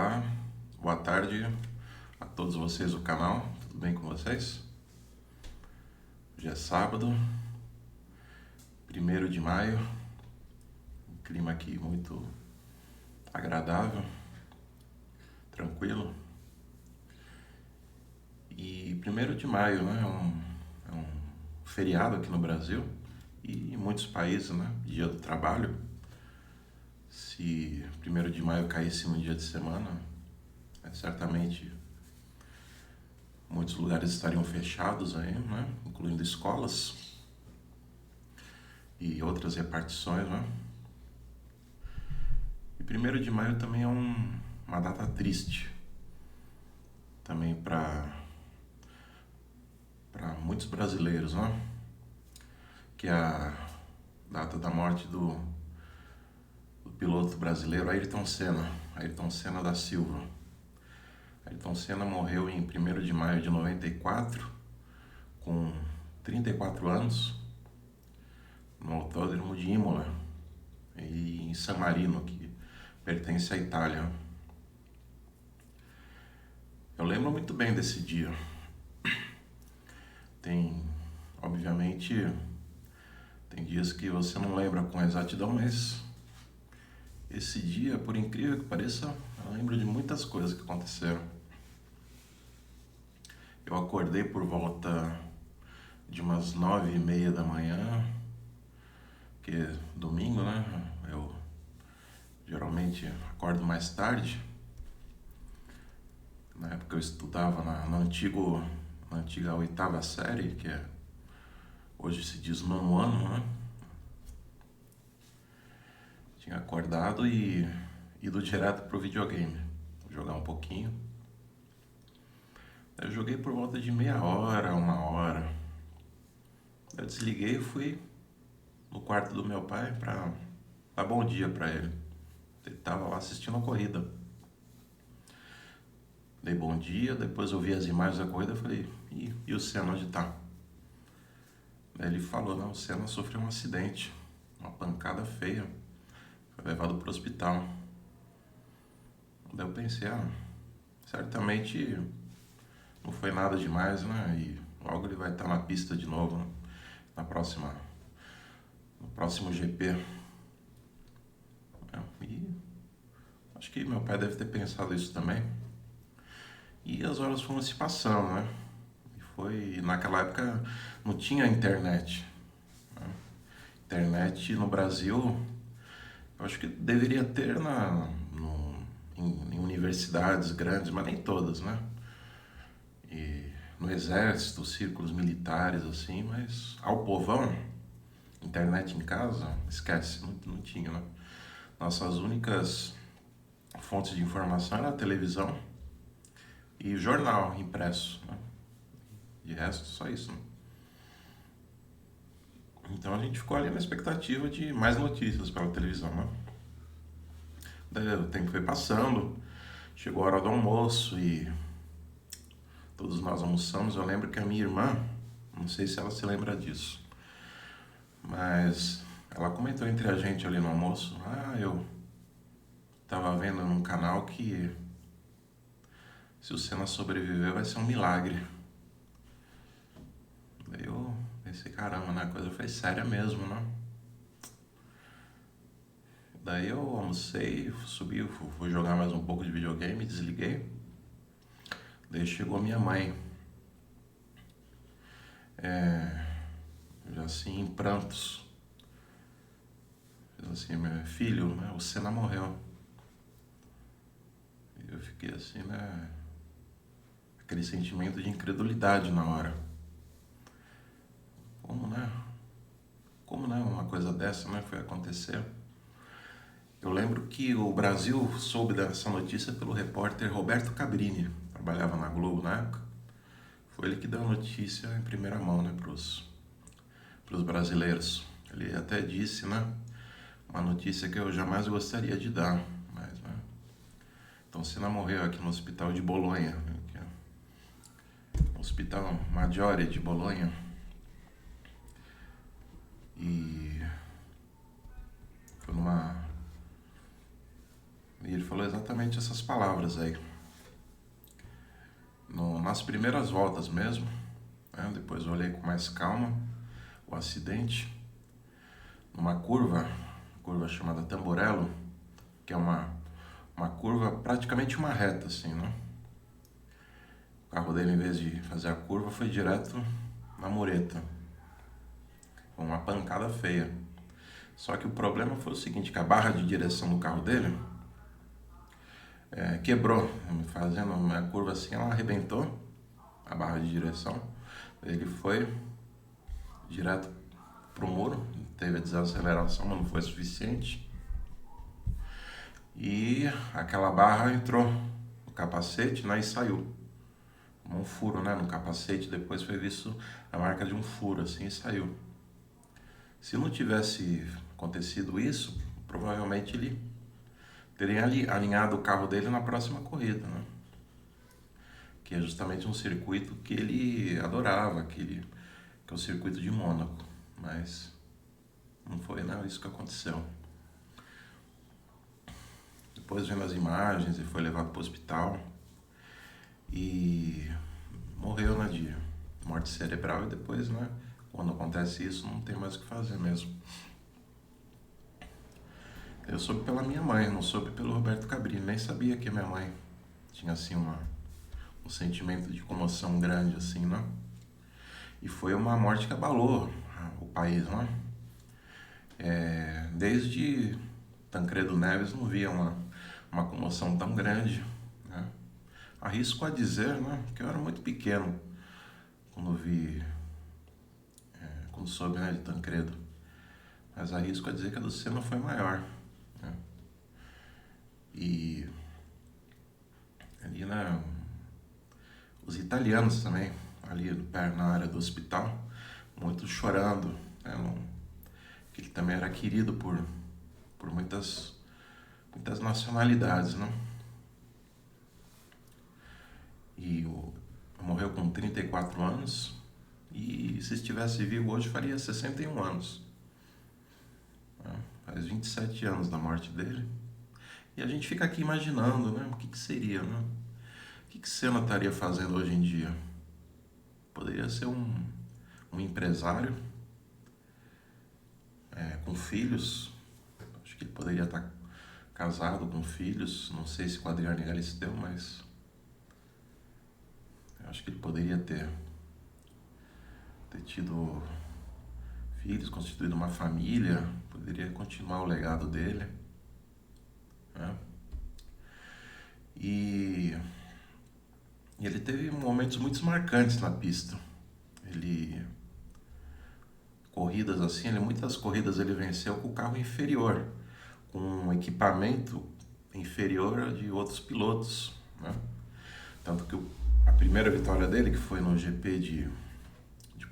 Olá, boa tarde a todos vocês do canal, tudo bem com vocês? Hoje é sábado, 1º de maio, um clima aqui muito agradável, tranquilo. E 1º de maio, né, é um feriado aqui no Brasil e em muitos países, né, dia do trabalho. Se 1º de maio caísse no dia de semana, certamente muitos lugares estariam fechados aí, né? Incluindo escolas e outras repartições, né? E 1º de maio também é uma data triste, também para muitos brasileiros, né? Que é a data da morte do piloto brasileiro Ayrton Senna da Silva. Ayrton Senna morreu em 1º de maio de 94, com 34 anos, no autódromo de Imola, e em San Marino, que pertence à Itália. Eu lembro muito bem desse dia. Obviamente, tem dias que você não lembra com exatidão, mas esse dia, por incrível que pareça, eu lembro de muitas coisas que aconteceram. Eu acordei por volta de umas 9h30 da manhã, que é domingo, né? Eu geralmente acordo mais tarde. Na época eu estudava na antiga 8ª série, que hoje se diz 9º ano, né? Tinha acordado e ido direto pro videogame, jogar um pouquinho. Eu joguei por volta de meia hora, 1 hora. Eu desliguei e fui no quarto do meu pai pra dar bom dia pra ele. Ele tava lá assistindo a corrida. Dei bom dia, depois eu vi as imagens da corrida e falei, e o Senna onde tá? Daí ele falou, não, o Senna sofreu um acidente, uma pancada feia, foi levado pro hospital. Daí eu pensei, certamente não foi nada demais, né? E logo ele vai estar na pista de novo, né? No próximo GP. E acho que meu pai deve ter pensado isso também. E as horas foram se passando, né? Naquela época não tinha internet, né? Internet no Brasil, eu acho que deveria ter em universidades grandes, mas nem todas, né? E no exército, círculos militares, assim, mas ao povão, internet em casa, esquece, não tinha, né? Nossas únicas fontes de informação era a televisão e jornal impresso, né? De resto, só isso, né? Então a gente ficou ali na expectativa de mais notícias pela televisão, né? Daí o tempo foi passando, chegou a hora do almoço e todos nós almoçamos. Eu lembro que a minha irmã, não sei se ela se lembra disso, mas ela comentou entre a gente ali no almoço, eu tava vendo num canal que se o Senna sobreviver vai ser um milagre. Daí eu pensei, caramba, né? A coisa foi séria mesmo, né? Daí eu almocei, subi, fui jogar mais um pouco de videogame, desliguei. Daí chegou minha mãe, já assim, em prantos. Diz assim, meu filho, né, o Senna morreu. E eu fiquei assim, né? Aquele sentimento de incredulidade na hora. Como, né? Como, né? Uma coisa dessa, né? Foi acontecer. Eu lembro que o Brasil soube dessa notícia pelo repórter Roberto Cabrini, trabalhava na Globo na época. Foi ele que deu a notícia em primeira mão, né, pros brasileiros. Ele até disse, né, uma notícia que eu jamais gostaria de dar, mas, né. Então, Senna morreu aqui no hospital de Bolonha, né, que é o Hospital Maggiore de Bolonha. E foi E ele falou exatamente essas palavras aí. Nas primeiras voltas mesmo, né? Depois eu olhei com mais calma o acidente. Numa curva chamada Tamborello, que é uma curva praticamente uma reta, assim, né? O carro dele, em vez de fazer a curva, foi direto na mureta. Foi uma pancada feia. Só que o problema foi o seguinte, que a barra de direção do carro dele quebrou. Fazendo uma curva assim, ela arrebentou a barra de direção. Ele foi direto pro muro, teve a desaceleração, mas não foi suficiente. E aquela barra entrou no capacete, né, e saiu. Um furo, né, no capacete, depois foi visto a marca de um furo, assim, e saiu. Se não tivesse acontecido isso, provavelmente ele teria alinhado o carro dele na próxima corrida, né? Que é justamente um circuito que ele adorava, que é o circuito de Mônaco. Mas não foi, né, isso que aconteceu. Depois vendo as imagens, ele foi levado para o hospital e morreu, né, de morte cerebral. E depois, né, quando acontece isso, não tem mais o que fazer mesmo. Eu soube pela minha mãe, não soube pelo Roberto Cabrini. Nem sabia que minha mãe tinha, assim, um sentimento de comoção grande, assim, né? E foi uma morte que abalou o país, né? Desde Tancredo Neves não via uma comoção tão grande, né? Arrisco a dizer, né, que eu era muito pequeno quando quando soube, né, de Tancredo. Mas arrisco a dizer que a do Senna foi maior, né? E ali, né, os italianos também, ali na área do hospital, muitos chorando, né, que ele também era querido por muitas nacionalidades, né? E morreu com 34 anos e se estivesse vivo hoje faria 61 anos. Né? Faz 27 anos da morte dele. E a gente fica aqui imaginando, né? O que seria, né? O que Senna estaria fazendo hoje em dia? Poderia ser um empresário com filhos. Acho que ele poderia estar casado com filhos. Não sei se com a Adriana Galisteu, mas eu acho que ele poderia ter tido filhos, constituído uma família, poderia continuar o legado dele, né? E ele teve momentos muito marcantes na pista. Corridas assim, muitas corridas ele venceu com o carro inferior, com um equipamento inferior de outros pilotos, né? Tanto que a primeira vitória dele, que foi no GP de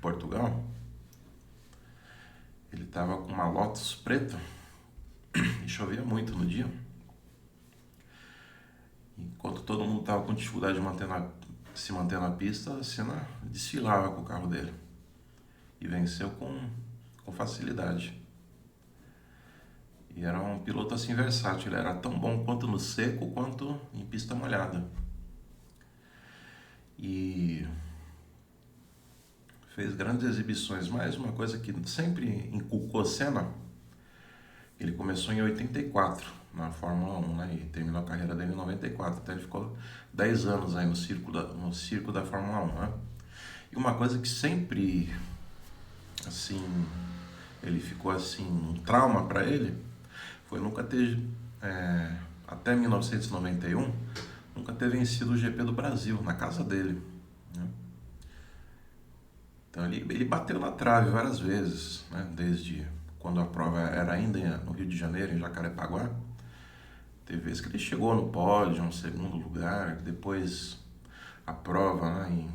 Portugal, ele estava com uma Lotus preta e chovia muito no dia. Enquanto todo mundo estava com dificuldade de se manter na pista, a Senna desfilava com o carro dele e venceu com facilidade. E era um piloto assim versátil, ele era tão bom quanto no seco quanto em pista molhada. E fez grandes exibições, mas uma coisa que sempre inculcou Senna, ele começou em 84 na Fórmula 1, né? E terminou a carreira dele em 94, então ele ficou 10 anos aí no circo da Fórmula 1, né? E uma coisa que sempre, assim, ele ficou assim, um trauma para ele, foi nunca ter, até 1991, nunca ter vencido o GP do Brasil, na casa dele, né? Então ele bateu na trave várias vezes, né? Desde quando a prova era ainda no Rio de Janeiro, em Jacarepaguá. Teve vezes que ele chegou no pódio, um segundo lugar, depois a prova, né,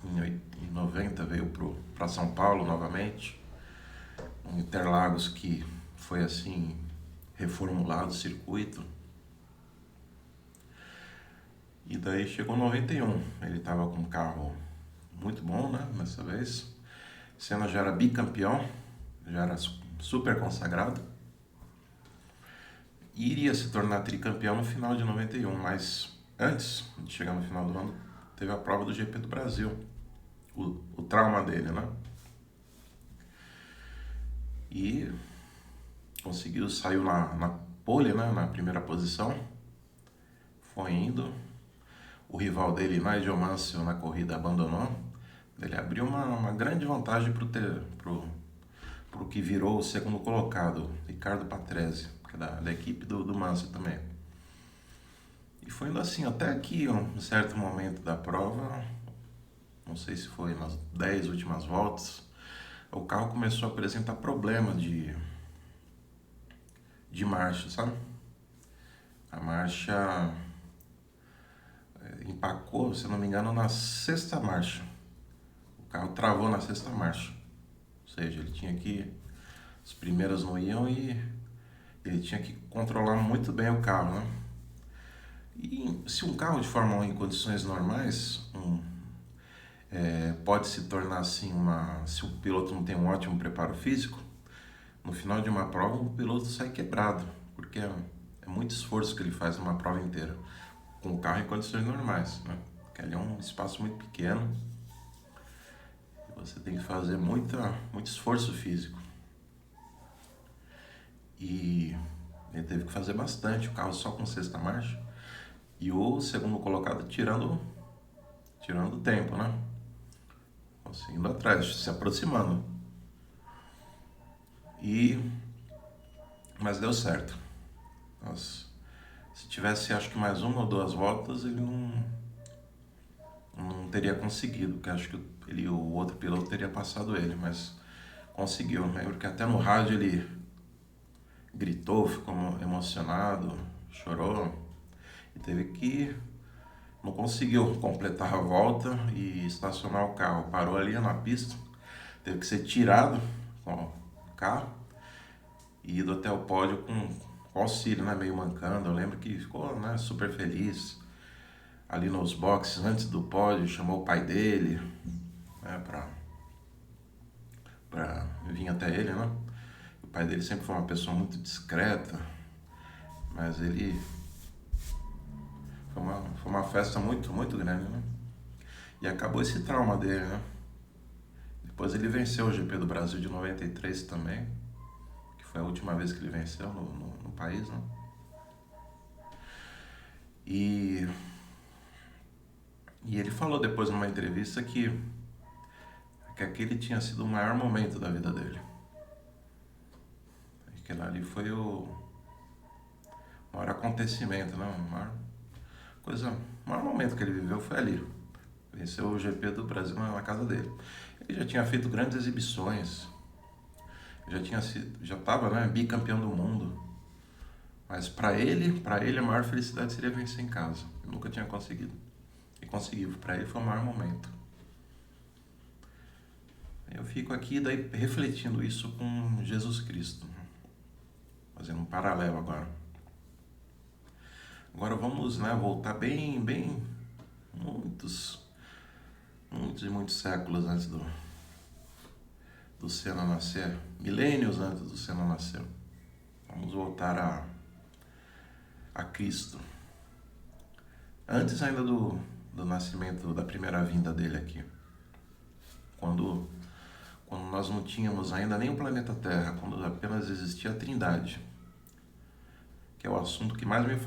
em 90 veio para São Paulo novamente, em Interlagos, que foi assim reformulado o circuito. E daí chegou 91, ele estava com um carro muito bom, né, dessa vez. Senna já era bicampeão, já era super consagrado. e iria se tornar tricampeão no final de 91, mas antes de chegar no final do ano, teve a prova do GP do Brasil, o trauma dele, né? E conseguiu, saiu na pole, né, na primeira posição, foi indo. O rival dele, Nigel Mansell, na corrida abandonou. Ele abriu uma grande vantagem pro que virou o segundo colocado, Ricardo Patrese, que é da equipe do Mansell também. E foi indo assim, até que um certo momento da prova, não sei se foi nas 10 últimas voltas, o carro começou a apresentar problema de marcha, sabe? A marcha empacou, se não me engano, na sexta marcha. O carro travou na sexta marcha. Ou seja, ele tinha que... As primeiras não iam e ele tinha que controlar muito bem o carro, né? E se um carro de Fórmula 1 em condições normais pode se tornar assim se o piloto não tem um ótimo preparo físico, no final de uma prova o piloto sai quebrado, porque é muito esforço que ele faz numa prova inteira, com o carro em condições normais, né? Porque ali é um espaço muito pequeno e você tem que fazer muito esforço físico. E ele teve que fazer bastante, o carro só com sexta marcha, e o segundo colocado tirando o tempo, né? Assim, indo atrás, se aproximando. Mas deu certo. Nossa, se tivesse, acho que mais uma ou duas voltas, ele não teria conseguido, porque acho que o outro piloto teria passado ele, mas conseguiu. Lembro que até no rádio ele gritou, ficou emocionado, chorou e teve que... Não conseguiu completar a volta e estacionar o carro. Parou ali na pista, teve que ser tirado com o carro e ido até o pódio com auxílio, né? Meio mancando. Eu lembro que ficou, né, super feliz ali nos boxes antes do pódio, chamou o pai dele, né, pra vir até ele, né? O pai dele sempre foi uma pessoa muito discreta, mas ele... Foi uma festa muito, muito grande, né? E acabou esse trauma dele, né? Depois ele venceu o GP do Brasil de 93 também, que foi a última vez que ele venceu no país, né? E ele falou depois numa entrevista que aquele tinha sido o maior momento da vida dele. Aquele ali foi o maior acontecimento, né? O maior momento que ele viveu foi ali. Venceu o GP do Brasil na casa dele. Ele já tinha feito grandes exibições, já estava, né, bicampeão do mundo. Mas para ele a maior felicidade seria vencer em casa. Eu nunca tinha conseguido. E conseguiu. Para ele foi o maior momento. Eu fico aqui daí refletindo isso com Jesus Cristo, fazendo um paralelo agora. Agora vamos, né, voltar bem muitos e muitos séculos antes do Senna nascer, milênios antes do Senna nascer. Vamos voltar a Cristo. Antes ainda do nascimento, da primeira vinda dele aqui. Quando nós não tínhamos ainda nem o planeta Terra, quando apenas existia a Trindade, que é o assunto que mais me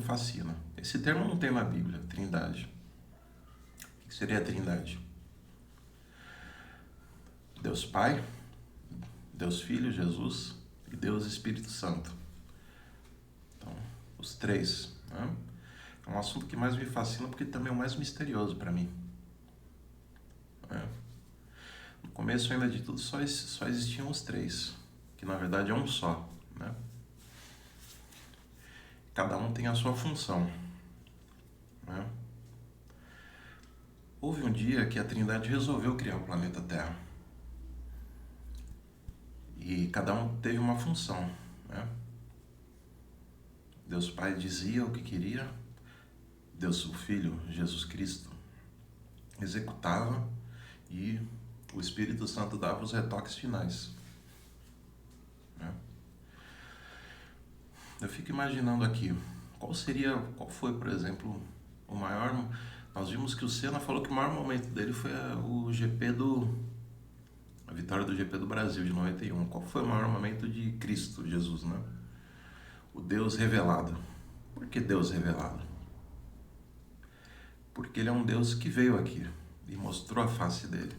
fascina. Esse termo não tem na Bíblia, Trindade. O que seria a Trindade? Deus Pai, Deus Filho, Jesus e Deus Espírito Santo. Então, os três, né? É um assunto que mais me fascina porque também é o mais misterioso para mim. No começo ainda de tudo só existiam os três, que na verdade é um só, né? Cada um tem a sua função, né? Houve um dia que a Trindade resolveu criar o planeta Terra. E cada um teve uma função, né? Deus Pai dizia o que queria, Deus o Filho, Jesus Cristo, executava e o Espírito Santo dava os retoques finais, né? eu fico imaginando aqui, qual foi, por exemplo, o maior... Nós vimos que o Senna falou que o maior momento dele foi a vitória do GP do Brasil de 91. Qual foi o maior momento de Cristo, Jesus, né? O Deus revelado. Por que Deus revelado? Porque ele é um Deus que veio aqui e mostrou a face dele.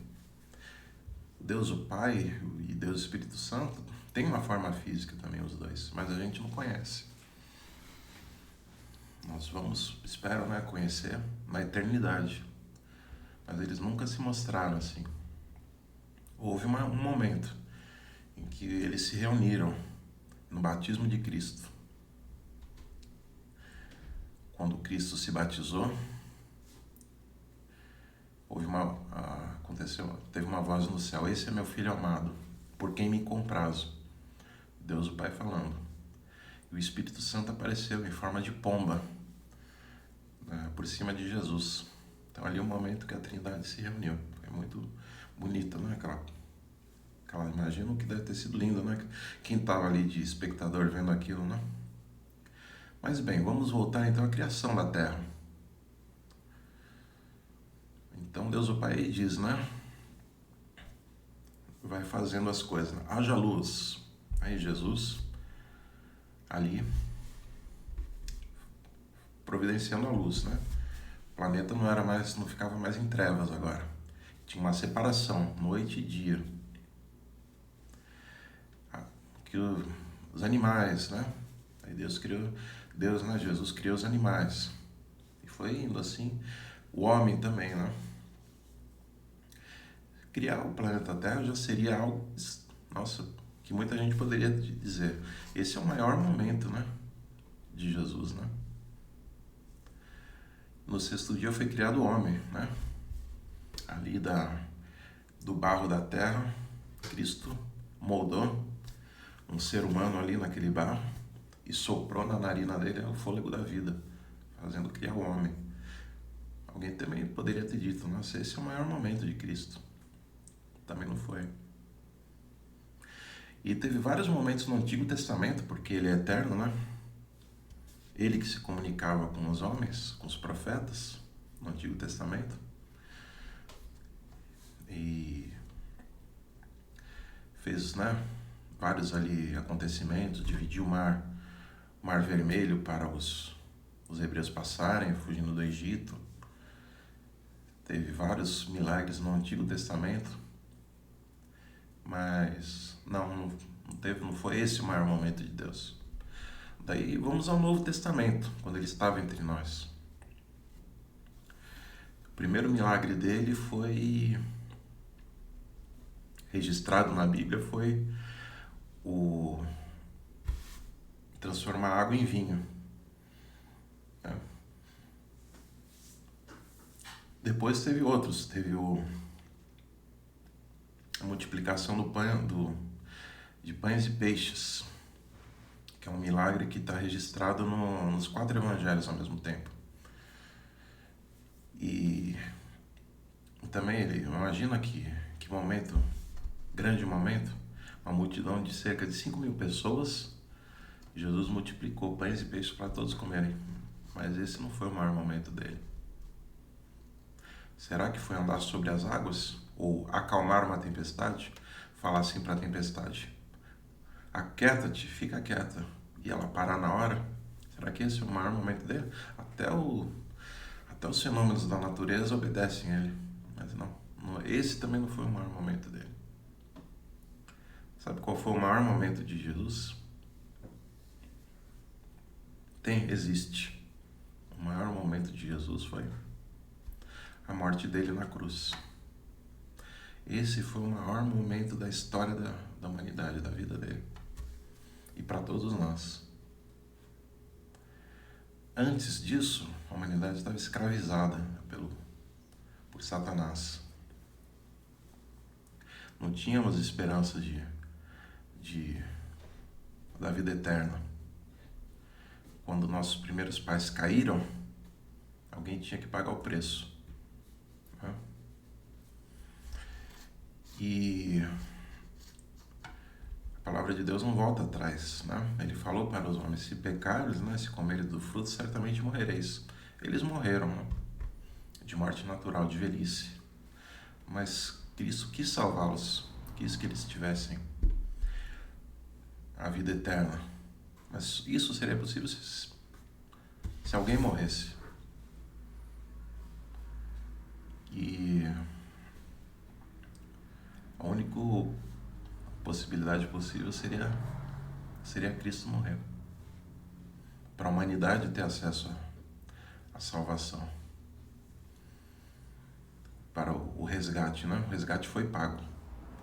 Deus o Pai e Deus o Espírito Santo tem uma forma física também, os dois, mas a gente não conhece. Nós vamos, espero, né, conhecer na eternidade, mas eles nunca se mostraram assim. Houve um momento em que eles se reuniram no batismo de Cristo. Quando Cristo se batizou, teve uma voz no céu: esse é meu filho amado, por quem me comprazo. Deus o Pai falando. E o Espírito Santo apareceu em forma de pomba, né, por cima de Jesus. Então ali é o momento que a Trindade se reuniu. Foi muito bonito, né? Imagino que deve ter sido lindo, né? Quem estava ali de espectador vendo aquilo, né? Mas bem, vamos voltar então à criação da Terra. Então Deus o Pai diz, né? Vai fazendo as coisas. Haja luz. Aí Jesus, ali, providenciando a luz, né? O planeta não ficava mais em trevas agora. Tinha uma separação, noite e dia. Que os animais, né? Aí Jesus criou os animais. E foi indo assim. O homem também, né? Criar o planeta Terra já seria algo, nossa, que muita gente poderia dizer. Esse é o maior momento, né? De Jesus, né? No sexto dia foi criado o homem, né? Ali do barro da terra, Cristo moldou um ser humano ali naquele barro e soprou na narina dele o fôlego da vida, fazendo criar o homem. Alguém também poderia ter dito, nossa, esse é o maior momento de Cristo. Também não foi. E teve vários momentos no Antigo Testamento, porque ele é eterno, né? Ele que se comunicava com os homens, com os profetas, no Antigo Testamento. E fez, né, vários ali acontecimentos, dividiu o mar Vermelho para os hebreus passarem, fugindo do Egito. Teve vários milagres no Antigo Testamento, mas não foi esse o maior momento de Deus. Daí vamos ao Novo Testamento, quando ele estava entre nós. O primeiro milagre dele foi registrado na Bíblia, foi o transformar água em vinho. Depois teve outros, teve a multiplicação de pães e peixes, que é um milagre que está registrado nos 4 evangelhos ao mesmo tempo. E também ele, imagina que momento, grande momento, uma multidão de cerca de 5.000 pessoas, Jesus multiplicou pães e peixes para todos comerem, mas esse não foi o maior momento dele. Será que foi andar sobre as águas? Ou acalmar uma tempestade? Falar assim para a tempestade: aquieta-te, fica quieta, e ela parar na hora? Será que esse é o maior momento dele? Até os fenômenos da natureza obedecem a ele, mas não, esse também não foi o maior momento dele. Sabe qual foi o maior momento de Jesus? Existe. O maior momento de Jesus foi a morte dele na cruz. Esse foi o maior momento da história da humanidade, da vida dele. E para todos nós. Antes disso, a humanidade estava escravizada por Satanás. Não tínhamos esperança da vida eterna. Quando nossos primeiros pais caíram, alguém tinha que pagar o preço. E palavra de Deus não volta atrás, né? Ele falou para os homens: se pecares, né, se comerem do fruto, certamente morrereis. Eles morreram, né, de morte natural, de velhice. Mas Cristo quis salvá-los, quis que eles tivessem a vida eterna. Mas isso seria possível se alguém morresse. E a única possibilidade possível seria Cristo morrer, para a humanidade ter acesso à salvação, para o resgate, né? O resgate foi pago.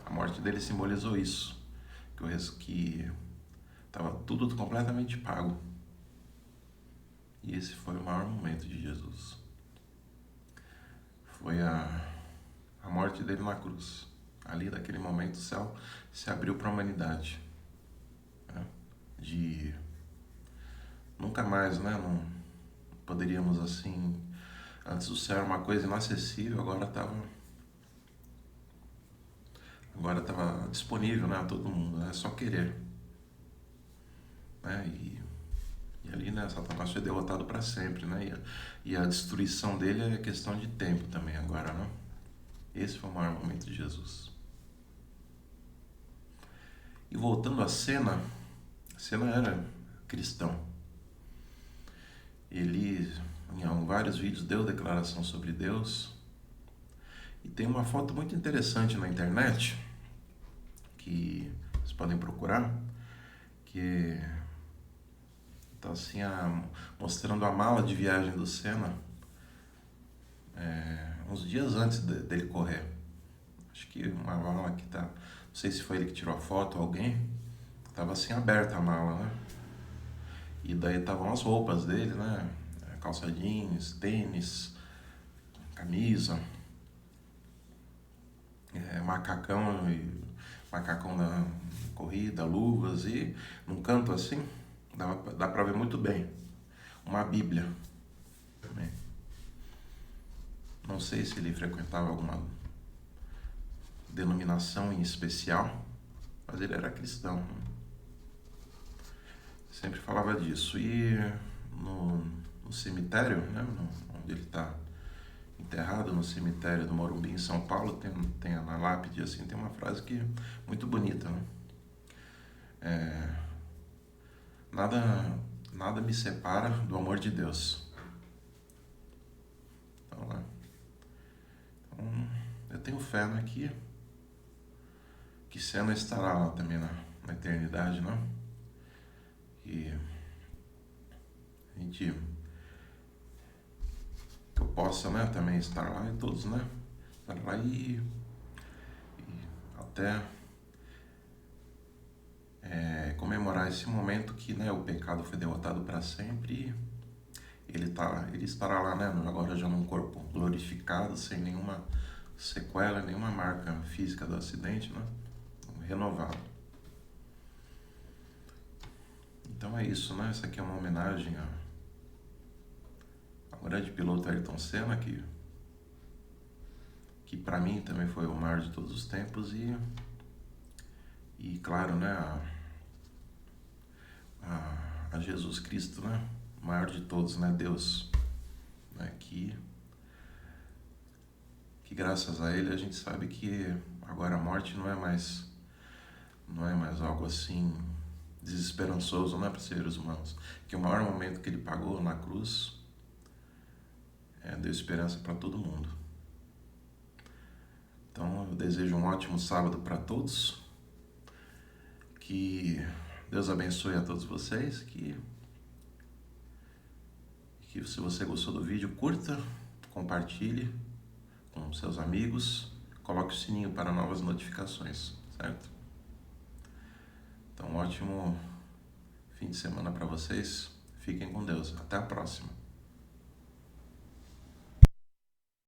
A morte dele simbolizou isso, que estava tudo completamente pago. E esse foi o maior momento de Jesus. Foi a morte dele na cruz. Ali, naquele momento, o céu se abriu para a humanidade, né? De nunca mais, né? Não poderíamos assim. Antes o céu era uma coisa inacessível, agora estava disponível, né, a todo mundo, é só querer, né? E ali, né, Satanás foi derrotado para sempre, né? E a destruição dele é questão de tempo também agora, né? Esse foi o maior momento de Jesus. E voltando à cena, a cena era cristão. Ele, em vários vídeos, deu declaração sobre Deus. E tem uma foto muito interessante na internet, que vocês podem procurar, que está assim, mostrando a mala de viagem do Senna, uns dias antes dele correr. Acho que uma mala que tá, não sei se foi ele que tirou a foto ou alguém, estava assim aberta a mala, né? E daí estavam as roupas dele, né? Calça jeans, tênis, camisa, macacão da corrida, luvas, e num canto assim, dá pra ver muito bem, uma Bíblia também. Não sei se ele frequentava alguma denominação em especial, mas ele era cristão, né? Sempre falava disso. E no cemitério, né, onde ele está enterrado, no cemitério do Morumbi, em São Paulo, tem na lápide assim, tem uma frase que é muito bonita, né? Nada me separa do amor de Deus. Então, eu tenho fé, né, que Senna estará lá também na eternidade, né? E a gente, que eu possa, né, também estar lá, e todos, né, estar lá e até comemorar esse momento que, né, o pecado foi derrotado para sempre, e ele estará lá, né, agora já num corpo glorificado, sem nenhuma sequela, nenhuma marca física do acidente, né, renovado. Então é isso, né? Essa aqui é uma homenagem ao grande piloto Ayrton Senna, que para mim também foi o maior de todos os tempos, e claro, né, a Jesus Cristo, né, o maior de todos, né, Deus, né, que graças a ele a gente sabe que agora a morte não é mais algo assim desesperançoso, né, para os seres humanos, que o maior momento que ele pagou na cruz deu esperança para todo mundo. Então eu desejo um ótimo sábado para todos, que Deus abençoe a todos vocês, que se você gostou do vídeo, curta, compartilhe com seus amigos, coloque o sininho para novas notificações, certo? Então, um ótimo fim de semana para vocês. Fiquem com Deus. Até a próxima.